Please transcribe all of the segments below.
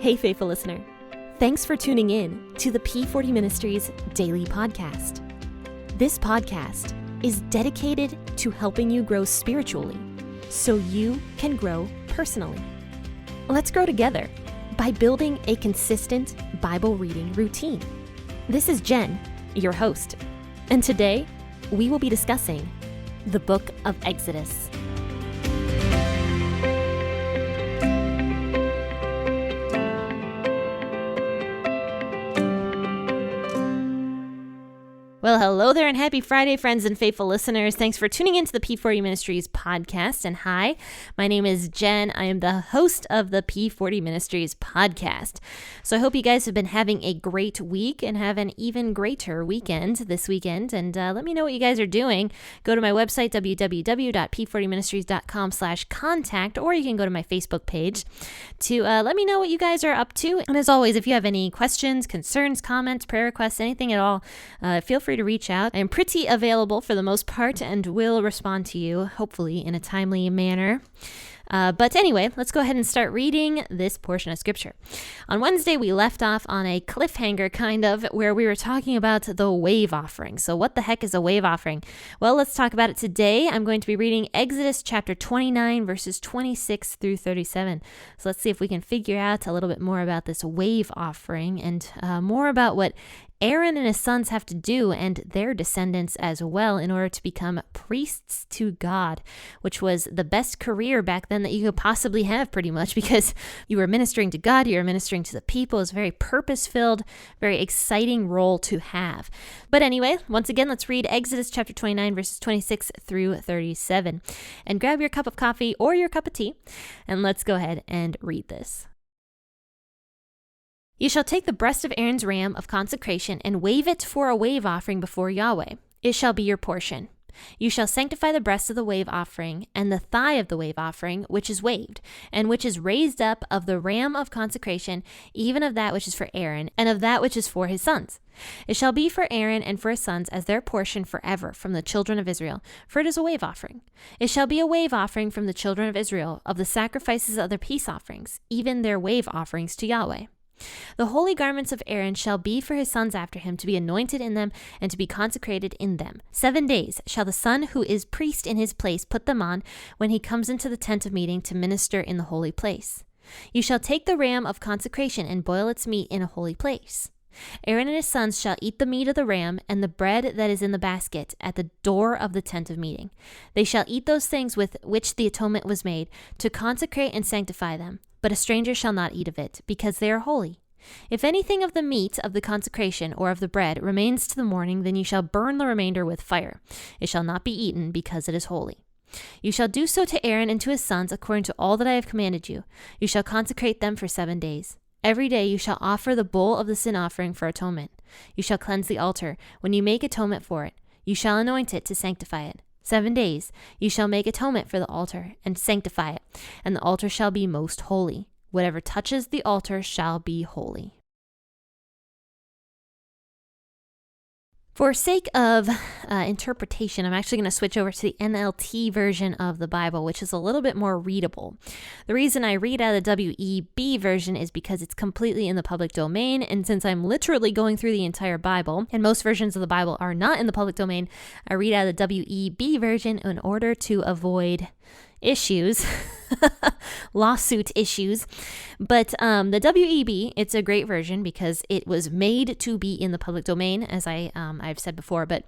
Hey, faithful listener. Thanks for tuning in to the P40 Ministries Daily Podcast. This podcast is dedicated to helping you grow spiritually so you can grow personally. Let's grow together by building a consistent Bible reading routine. This is Jen, your host, and today we will be discussing the book of Exodus. Well, hello there and happy Friday, friends and faithful listeners. Thanks for tuning into the P40 Ministries podcast. And hi, my name is Jen. I am the host of the P40 Ministries podcast. So I hope you guys have been having a great week and have an even greater weekend this weekend. And let me know what you guys are doing. Go to my website, www.p40ministries.com/contact, or you can go to my Facebook page to let me know what you guys are up to. And as always, if you have any questions, concerns, comments, prayer requests, anything at all, feel free to reach out. I'm pretty available for the most part and will respond to you, hopefully in a timely manner. But anyway, let's go ahead and start reading this portion of scripture. On Wednesday, we left off on a cliffhanger, kind of, where we were talking about the wave offering. So what the heck is a wave offering? Well, let's talk about it today. I'm going to be reading Exodus chapter 29, verses 26 through 37. So let's see if we can figure out a little bit more about this wave offering and more about what Aaron and his sons have to do, and their descendants as well, in order to become priests to God, which was the best career back then that you could possibly have, pretty much, because you were ministering to God, you were ministering to the people. It was a very purpose-filled, very exciting role to have. But anyway, once again, let's read Exodus chapter 29, verses 26 through 37. And grab your cup of coffee or your cup of tea, and let's go ahead and read this. You shall take the breast of Aaron's ram of consecration and wave it for a wave offering before Yahweh. It shall be your portion. You shall sanctify the breast of the wave offering and the thigh of the wave offering, which is waved, and which is raised up of the ram of consecration, even of that which is for Aaron, and of that which is for his sons. It shall be for Aaron and for his sons as their portion forever from the children of Israel, for it is a wave offering. It shall be a wave offering from the children of Israel of the sacrifices of their peace offerings, even their wave offerings to Yahweh. The holy garments of Aaron shall be for his sons after him, to be anointed in them and to be consecrated in them. 7 days shall the son who is priest in his place put them on when he comes into the tent of meeting to minister in the holy place. You shall take the ram of consecration and boil its meat in a holy place. Aaron and his sons shall eat the meat of the ram and the bread that is in the basket at the door of the tent of meeting. They shall eat those things with which the atonement was made, to consecrate and sanctify them. But a stranger shall not eat of it, because they are holy. If anything of the meat of the consecration or of the bread remains to the morning, then you shall burn the remainder with fire. It shall not be eaten, because it is holy. You shall do so to Aaron and to his sons according to all that I have commanded you. You shall consecrate them for 7 days. Every day you shall offer the bull of the sin offering for atonement. You shall cleanse the altar when you make atonement for it. You shall anoint it to sanctify it. 7 days you shall make atonement for the altar and sanctify it, and the altar shall be most holy. Whatever touches the altar shall be holy. For sake of interpretation, I'm actually going to switch over to the NLT version of the Bible, which is a little bit more readable. The reason I read out of the WEB version is because it's completely in the public domain, and since I'm literally going through the entire Bible, and most versions of the Bible are not in the public domain, I read out of the WEB version in order to avoid issues, lawsuit issues. But the WEB, it's a great version because it was made to be in the public domain, as I've said before, but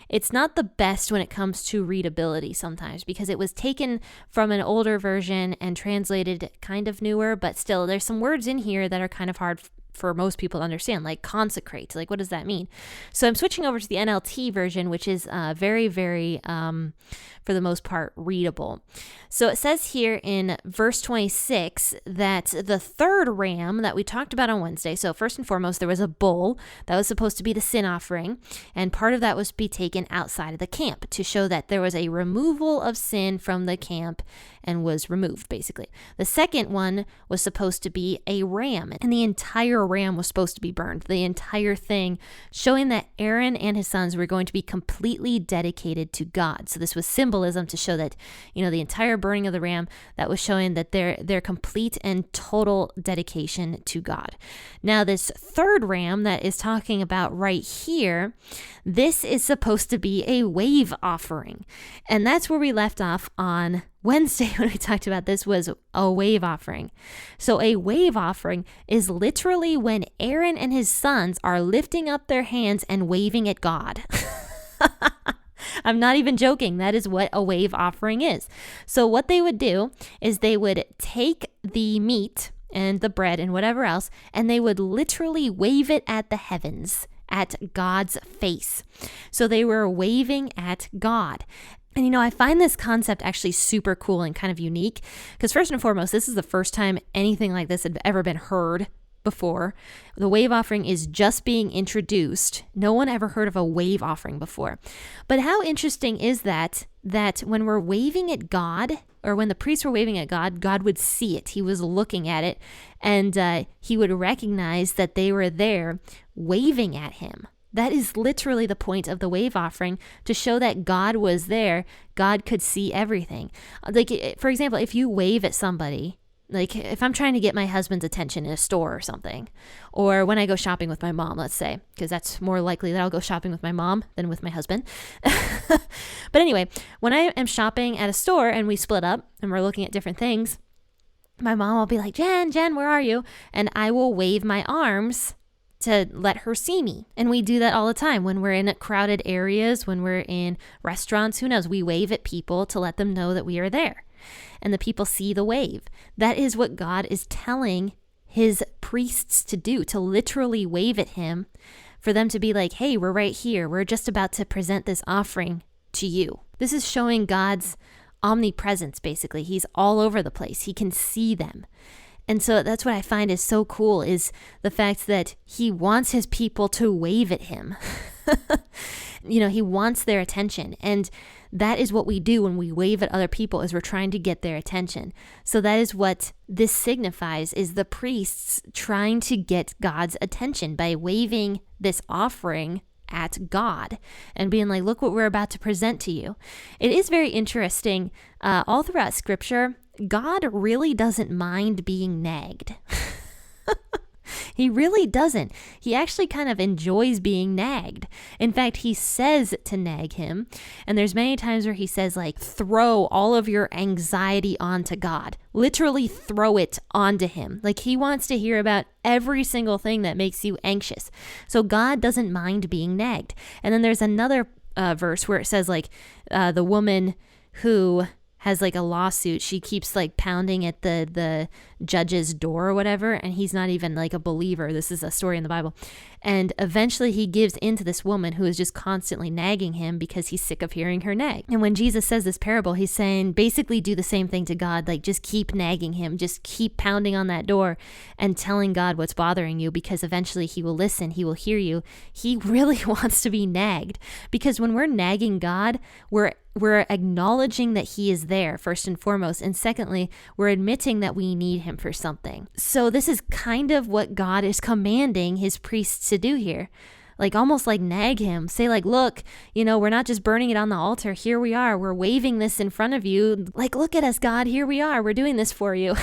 it's not the best when it comes to readability sometimes because it was taken from an older version and translated kind of newer, but still there's some words in here that are kind of hard for most people to understand, like consecrate. Like, what does that mean? So I'm switching over to the NLT version, which is very, very, for the most part, readable. So it says here in verse 26 that the third ram that we talked about on Wednesday, so first and foremost, there was a bull that was supposed to be the sin offering, and part of that was to be taken outside of the camp to show that there was a removal of sin from the camp and was removed, basically. The second one was supposed to be a ram, and the entire ram was supposed to be burned. The entire thing showing that Aaron and his sons were going to be completely dedicated to God. So this was symbolism to show that, the entire burning of the ram, that was showing that their complete and total dedication to God. Now, this third ram that is talking about right here, this is supposed to be a wave offering. And that's where we left off on Wednesday when we talked about this, was a wave offering. So a wave offering is literally when Aaron and his sons are lifting up their hands and waving at God. I'm not even joking. That is what a wave offering is. So what they would do is they would take the meat and the bread and whatever else, and they would literally wave it at the heavens, at God's face. So they were waving at God. And I find this concept actually super cool and kind of unique because first and foremost, this is the first time anything like this had ever been heard before. The wave offering is just being introduced. No one ever heard of a wave offering before. But how interesting is that when we're waving at God, or when the priests were waving at God, God would see it. He was looking at it, and he would recognize that they were there waving at him. That is literally the point of the wave offering, to show that God was there. God could see everything. Like, for example, if you wave at somebody, like if I'm trying to get my husband's attention in a store or something, or when I go shopping with my mom, let's say, because that's more likely that I'll go shopping with my mom than with my husband. But anyway, when I am shopping at a store and we split up and we're looking at different things, my mom will be like, Jen, where are you? And I will wave my arms to let her see me. And we do that all the time when we're in crowded areas, when we're in restaurants, who knows, we wave at people to let them know that we are there. And the people see the wave. That is what God is telling his priests to do, to literally wave at him, for them to be like, hey, we're right here. We're just about to present this offering to you. This is showing God's omnipresence, basically. He's all over the place. He can see them. And so that's what I find is so cool, is the fact that he wants his people to wave at him. He wants their attention. And that is what we do when we wave at other people, is we're trying to get their attention. So that is what this signifies, is the priests trying to get God's attention by waving this offering at God and being like, look what we're about to present to you. It is very interesting. All throughout scripture, God really doesn't mind being nagged. He really doesn't. He actually kind of enjoys being nagged. In fact, he says to nag him, and there's many times where he says, like, throw all of your anxiety onto God. Literally throw it onto him. Like, he wants to hear about every single thing that makes you anxious. So God doesn't mind being nagged. And then there's another verse where it says, like, the woman who has like a lawsuit, she keeps like pounding at the judge's door or whatever, and he's not even like a believer. This is a story in the Bible. And eventually he gives in to this woman who is just constantly nagging him because he's sick of hearing her nag. And when Jesus says this parable, he's saying basically do the same thing to God. Like, just keep nagging him, just keep pounding on that door and telling God what's bothering you, because eventually he will listen, he will hear you. He really wants to be nagged, because when we're nagging God, we're acknowledging that he is there, first and foremost. And secondly, we're admitting that we need him for something. So this is kind of what God is commanding his priests to do here. Like, almost like nag him. Say like, look, we're not just burning it on the altar. Here we are. We're waving this in front of you. Like, look at us, God. Here we are. We're doing this for you.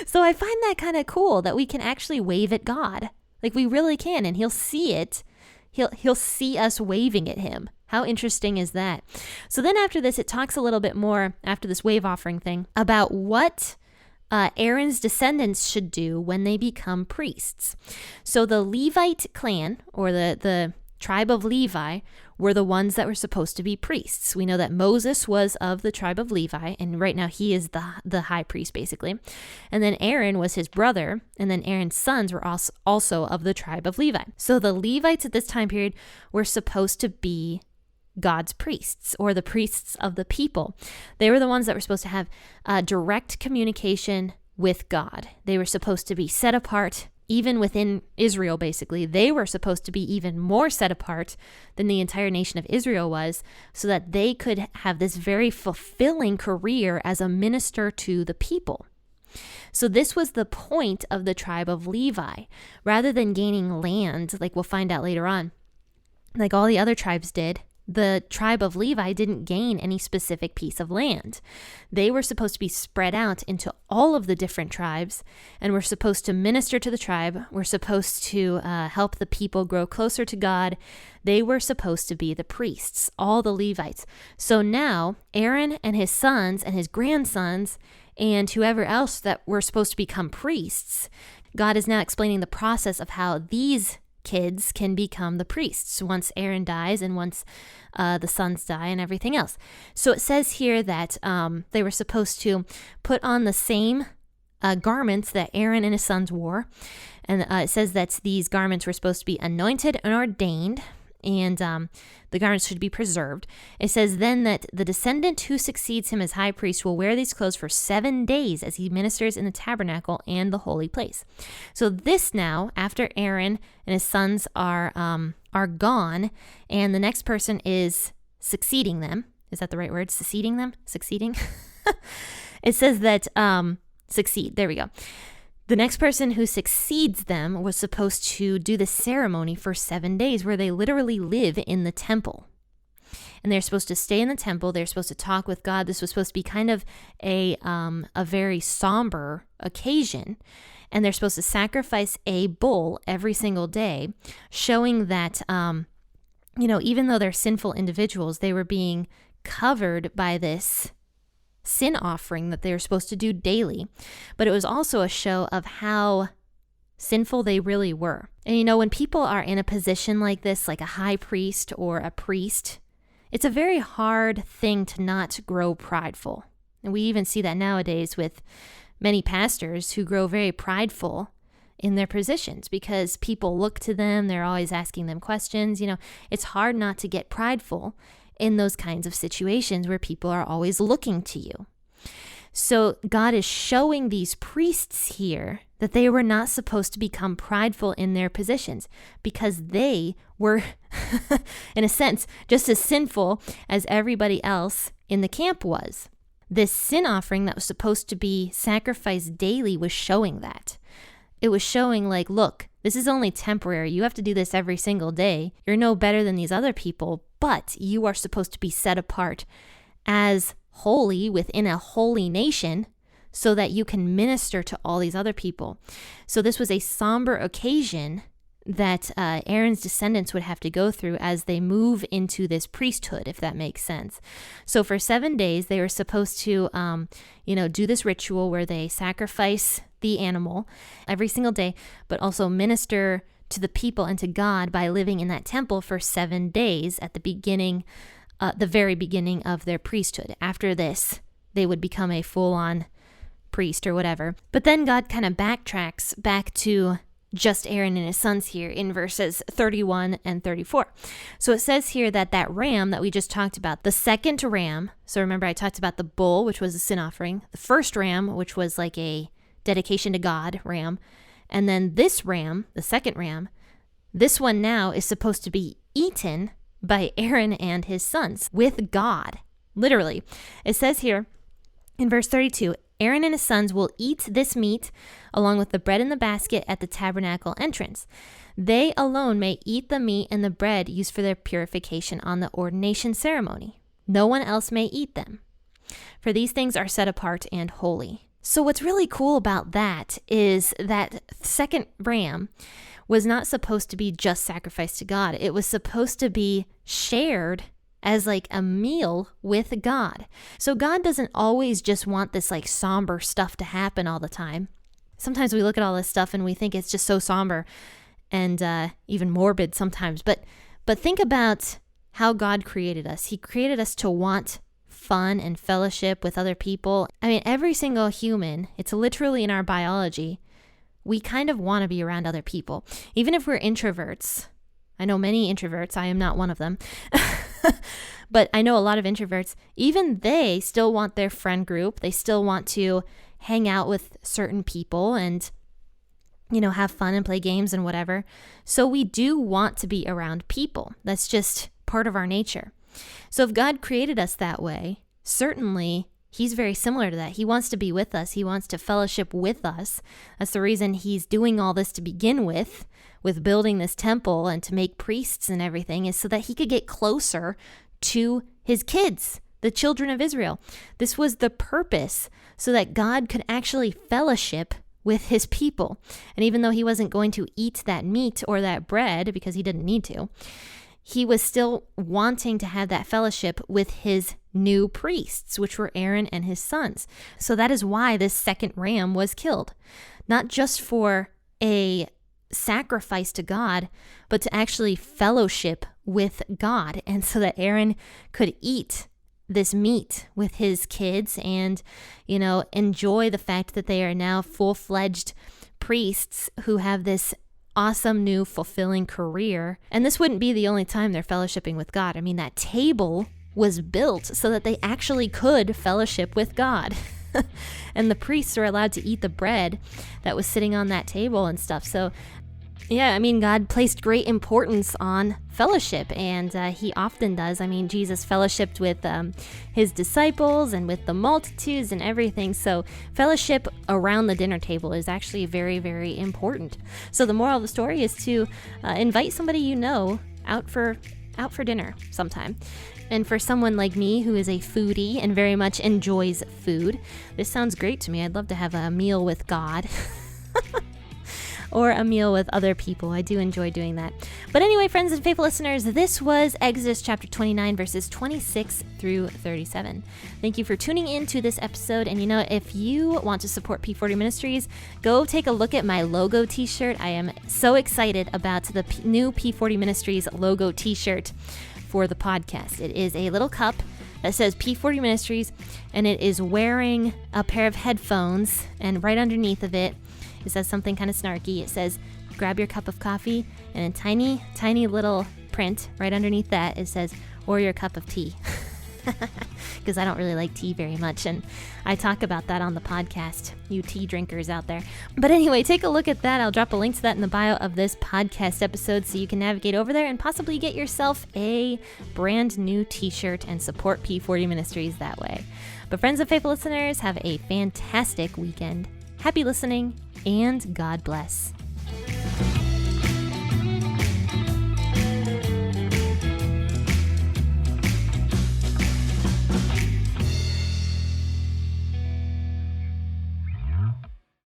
So I find that kind of cool that we can actually wave at God. Like, we really can. And he'll see it. He'll see us waving at him. How interesting is that? So then after this, it talks a little bit more, after this wave offering thing, about what Aaron's descendants should do when they become priests. So the Levite clan, or the tribe of Levi, were the ones that were supposed to be priests. We know that Moses was of the tribe of Levi, and right now he is the high priest, basically. And then Aaron was his brother, and then Aaron's sons were also of the tribe of Levi. So the Levites at this time period were supposed to be God's priests, or the priests of the people. They were the ones that were supposed to have direct communication with God. They were supposed to be set apart. Even within Israel, basically, they were supposed to be even more set apart than the entire nation of Israel was, so that they could have this very fulfilling career as a minister to the people. So this was the point of the tribe of Levi. Rather than gaining land, like we'll find out later on, like all the other tribes did, the tribe of Levi didn't gain any specific piece of land. They were supposed to be spread out into all of the different tribes, and were supposed to minister to the tribe. We're supposed to help the people grow closer to God. They were supposed to be the priests, all the Levites. So now Aaron and his sons and his grandsons and whoever else that were supposed to become priests, God is now explaining the process of how these kids can become the priests once Aaron dies and once the sons die and everything else. So it says here that they were supposed to put on the same garments that Aaron and his sons wore. And it says that these garments were supposed to be anointed and ordained, and the garments should be preserved. It says then that the descendant who succeeds him as high priest will wear these clothes for 7 days as he ministers in the tabernacle and the holy place. So this now, after Aaron and his sons are gone, and the next person is succeeding them. Is that the right word? Succeeding them? Succeeding? It says that succeed. There we go. The next person who succeeds them was supposed to do the ceremony for 7 days where they literally live in the temple. And they're supposed to stay in the temple. They're supposed to talk with God. This was supposed to be kind of a very somber occasion. And they're supposed to sacrifice a bull every single day, showing that, even though they're sinful individuals, they were being covered by this sin offering that they were supposed to do daily. But it was also a show of how sinful they really were. And when people are in a position like this, like a high priest or a priest, it's a very hard thing to not grow prideful. And we even see that nowadays with many pastors who grow very prideful in their positions because people look to them. They're always asking them questions. It's hard not to get prideful in those kinds of situations where people are always looking to you. So God is showing these priests here that they were not supposed to become prideful in their positions because they were, in a sense, just as sinful as everybody else in the camp was. This sin offering that was supposed to be sacrificed daily was showing that. It was showing like, look, this is only temporary. You have to do this every single day. You're no better than these other people, but you are supposed to be set apart as holy within a holy nation so that you can minister to all these other people. So this was a somber occasion that Aaron's descendants would have to go through as they move into this priesthood, if that makes sense. So for 7 days, they were supposed to, do this ritual where they sacrifice the animal every single day, but also minister to the people and to God by living in that temple for 7 days at the very beginning of their priesthood. After this, they would become a full-on priest or whatever. But then God kind of backtracks back to just Aaron and his sons here in verses 31 and 34. So it says here that ram that we just talked about, the second ram, so remember I talked about the bull, which was a sin offering, the first ram, which was like a dedication to God ram, and then this ram, the second ram, this one now is supposed to be eaten by Aaron and his sons with God. Literally. It says here in verse 32, Aaron and his sons will eat this meat along with the bread in the basket at the tabernacle entrance. They alone may eat the meat and the bread used for their purification on the ordination ceremony. No one else may eat them, for these things are set apart and holy. So what's really cool about that is that second ram was not supposed to be just sacrificed to God. It was supposed to be shared as like a meal with God. So God doesn't always just want this like somber stuff to happen all the time. Sometimes we look at all this stuff and we think it's just so somber and even morbid sometimes. But think about how God created us. He created us to want fun and fellowship with other people. I mean, every single human, it's literally in our biology, we kind of want to be around other people. Even if we're introverts. I know many introverts. I am not one of them. But I know a lot of introverts, even they still want their friend group. They still want to hang out with certain people and, have fun and play games and whatever. So we do want to be around people. That's just part of our nature. So if God created us that way, certainly He's very similar to that. He wants to be with us. He wants to fellowship with us. That's the reason he's doing all this to begin with building this temple and to make priests and everything, is so that he could get closer to his kids, the children of Israel. This was the purpose, so that God could actually fellowship with his people. And even though he wasn't going to eat that meat or that bread, because he didn't need to, he was still wanting to have that fellowship with his new priests, which were Aaron and his sons. So that is why this second ram was killed. Not just for a sacrifice to God, but to actually fellowship with God. And so that Aaron could eat this meat with his kids and, enjoy the fact that they are now full-fledged priests who have this awesome new fulfilling career. And this wouldn't be the only time they're fellowshipping with God. I mean, that table was built so that they actually could fellowship with God. And the priests were allowed to eat the bread that was sitting on that table and stuff. So yeah, I mean, God placed great importance on fellowship, and he often does. I mean, Jesus fellowshipped with his disciples and with the multitudes and everything. So fellowship around the dinner table is actually very, very important. So the moral of the story is to invite somebody you know out for dinner sometime. And for someone like me who is a foodie and very much enjoys food, this sounds great to me. I'd love to have a meal with God. Or a meal with other people. I do enjoy doing that. But anyway, friends and faithful listeners, this was Exodus chapter 29, verses 26 through 37. Thank you for tuning in to this episode. And if you want to support P40 Ministries, go take a look at my logo t-shirt. I am so excited about the new P40 Ministries logo t-shirt for the podcast. It is a little cup that says P40 Ministries, and it is wearing a pair of headphones, and right underneath of it, it says something kind of snarky. It says, grab your cup of coffee, and in tiny, tiny little print right underneath that, it says, or your cup of tea. Because I don't really like tea very much, and I talk about that on the podcast, you tea drinkers out there. But anyway, take a look at that. I'll drop a link to that in the bio of this podcast episode so you can navigate over there and possibly get yourself a brand new t-shirt and support P40 Ministries that way. But friends and faithful listeners, have a fantastic weekend. Happy listening, and God bless.